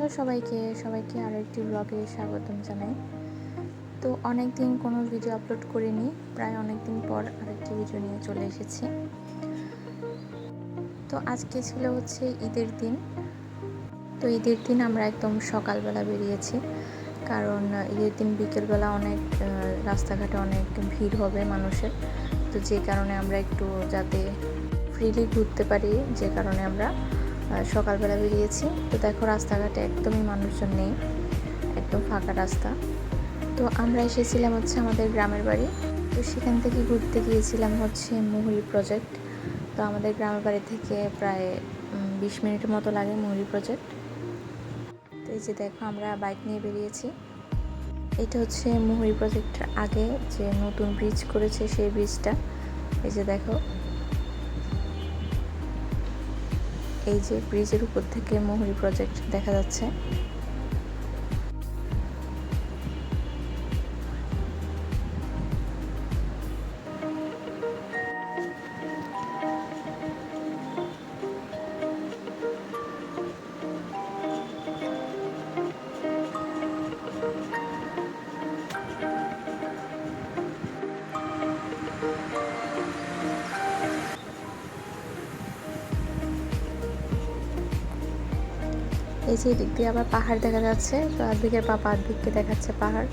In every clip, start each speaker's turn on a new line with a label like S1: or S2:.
S1: Hello সবাইকে আরও একটি ব্লগে স্বাগতম জানাই। তো অনেক দিন কোনো ভিডিও আপলোড করিনি, প্রায় অনেক দিন পর আরেকটি ভিডিও নিয়ে চলে এসেছি। তো আজকে ছিল হচ্ছে ঈদের দিন। তো ঈদের দিন আমরা একদম সকালবেলা বেরিয়েছি, কারণ ঈদের দিন বিকেলবেলা অনেক রাস্তাঘাটে অনেক ভিড় হবে মানুষের। তো যে কারণে আমরা একটু যাতে ফ্রিলি ঘুরতে পারি, যে কারণে আমরা সকালবেলা বেরিয়েছি। তো দেখো রাস্তাঘাটে একদমই মানুষজন নেই, একদম ফাঁকা রাস্তা। তো আমরা এসেছিলাম হচ্ছে আমাদের গ্রামের বাড়ি। তো সেখান থেকে ঘুরতে গিয়েছিলাম হচ্ছে মুহুরী প্রজেক্ট। তো আমাদের গ্রামের বাড়ি থেকে প্রায় 20 মিনিটের মতো লাগে মুহুরী প্রজেক্ট। তো এই যে দেখো আমরা বাইক নিয়ে বেরিয়েছি। এটা হচ্ছে মুহুরী প্রজেক্টের আগে যে নতুন ব্রিজ করেছে সেই ব্রিজটা। এই যে দেখো, এই যে ব্রিজের উপর থেকে মুহুরী প্রজেক্ট দেখা যাচ্ছে। এই যে দিক দিয়ে আবার পাহাড় দেখা যাচ্ছে। তো আর্ধেকের পাপা আর্ধেককে দেখাচ্ছে পাহাড়।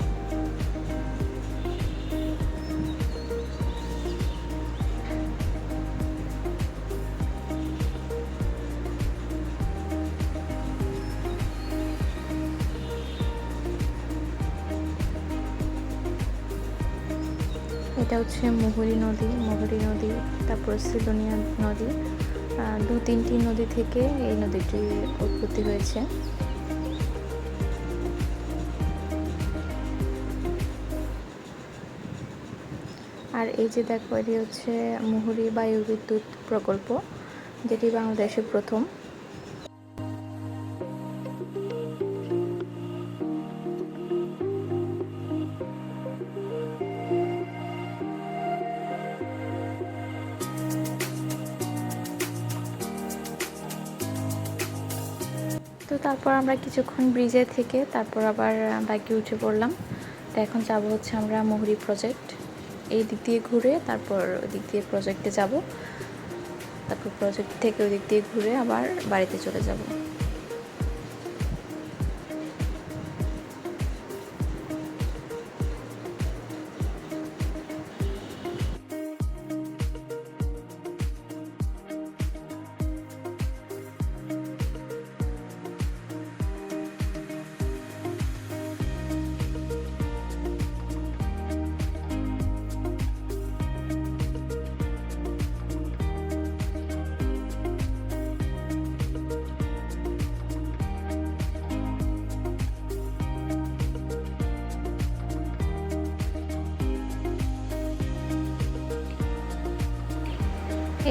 S1: এটা হচ্ছে মুহুরী নদী, তারপর সিলোনিয়া নদী। 2-3টি নদী থেকে এই নদীটি উৎপত্তি হয়েছে। আর এই যে দেখো, এটি হচ্ছে মুহুরী বায়ু বিদ্যুৎ প্রকল্প, যেটি বাংলাদেশের প্রথম। তো তারপর আমরা কিছুক্ষণ ব্রিজে থেকে তারপর আবার বাইকে উঠে পড়লাম। তো এখন যাব হচ্ছে আমরা মুহুরী প্রজেক্ট। এই দিক দিয়ে ঘুরে তারপর ওই দিক দিয়ে প্রজেক্টে যাব, তারপর প্রজেক্ট থেকে ওই দিক দিয়ে ঘুরে আবার বাড়িতে চলে যাব।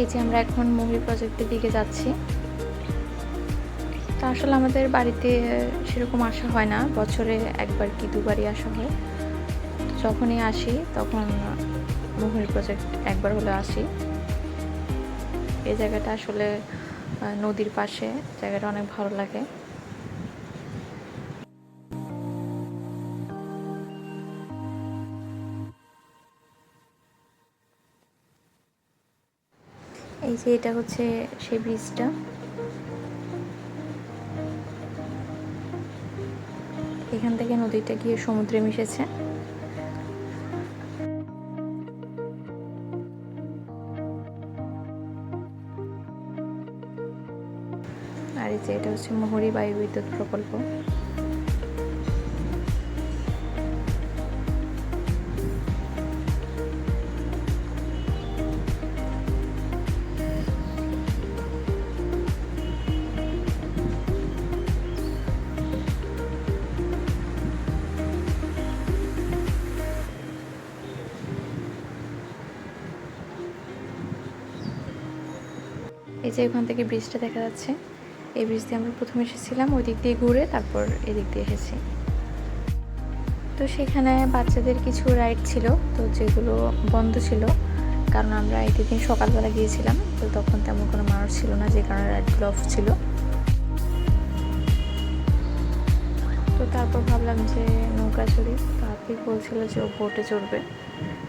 S1: এই যে আমরা এখন মুহুরী প্রজেক্টের দিকে যাচ্ছি। তো আসলে আমাদের বাড়িতে সেরকম আসা হয় না, বছরে একবার কি দুবারই আসা হয়। যখনই আসি তখন মুহুরী প্রজেক্ট একবার হলে আসি। এই জায়গাটা আসলে নদীর পাশে, জায়গাটা অনেক ভালো লাগে। এই যে এটা হচ্ছে সেই ব্রিজটা। এখান থেকে নদীটা গিয়ে সমুদ্রে মিশেছে। আর এই যে এটা হচ্ছে মুহুরী বায়ু বিদ্যুৎ প্রকল্প। এই যে ওখান থেকে ব্রিজটা দেখা যাচ্ছে, এই ব্রিজ দিয়ে আমরা প্রথমে এসেছিলাম, ওই দিক দিয়ে ঘুরে তারপর এদিক দিয়ে এসেছি। তো সেখানে বাচ্চাদের কিছু রাইড ছিল, তো যেগুলো বন্ধ ছিল, কারণ আমরা এই দিন সকালবেলা গিয়েছিলাম, তো তখন তেমন কোনো মানুষ ছিল না, যে কারণে রাইডগুলো অফ ছিল। তারপর ভাবলাম যে নৌকা চড়ি। তো আফিক বলছিল যে ও বোটে চড়বে,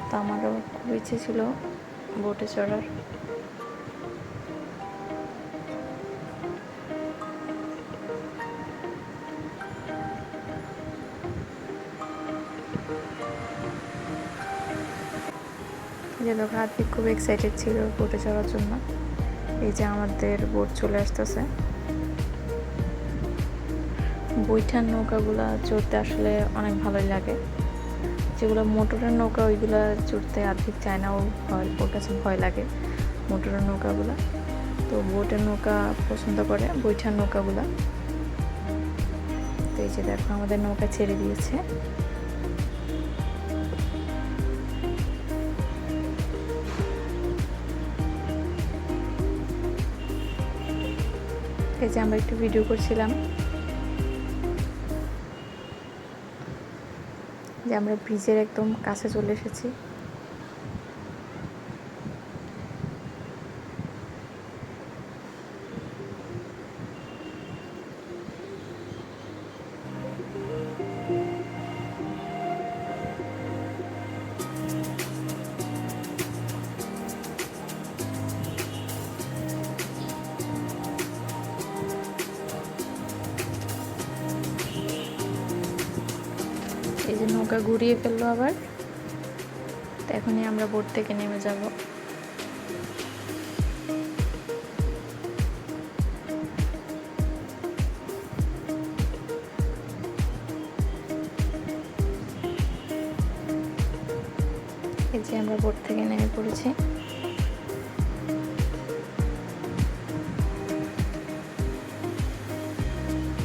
S1: তো আমারও খুব ইচ্ছে ছিল বোটে চড়ার। যে দেখো আফিক খুব এক্সাইটেড ছিল বোটে চড়ার জন্য। এই যে আমাদের বোট চলে আসতেছে। বৈঠার নৌকাগুলো চড়তে আসলে অনেক ভালোই লাগে। যেগুলো মোটরের নৌকা ওইগুলো চড়তে আর্ধেক চায় না, ওর কাছে ভয় লাগে মোটরের নৌকাগুলো। তো বোটের নৌকা পছন্দ করে, বৈঠার নৌকাগুলো। তো এই যে দেখো আমাদের নৌকা ছেড়ে দিয়েছে। এই যে আমরা একটু ভিডিও করছিলাম, যে আমরা ব্রিজের একদম কাছে চলে এসেছি। এই যে নৌকা ঘুরিয়ে ফেললো আবার। তো এখনই আমরা বোট থেকে নেমে যাব। এই যে আমরা বোট থেকে নেমে পড়েছি।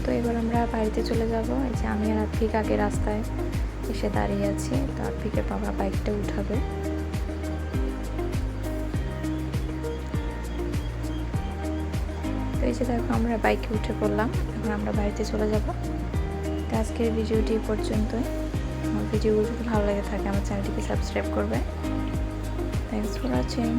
S1: তো এবার আমরা বাড়িতে চলে যাব। এই যে আমি আর আফিক আগে রাস্তায় এসে দাঁড়িয়ে আছি। তো আফিকের বাবা বাইকটা উঠাবে। তো এই যে দেখো আমরা বাইকে উঠে পড়লাম, এখন আমরা বাড়িতে চলে যাব। তো আজকের ভিডিওটি পর্যন্তই। আমার ভিডিওগুলো যদি ভালো লেগে থাকে আমার চ্যানেলটিকে সাবস্ক্রাইব করবে। Thanks for watching.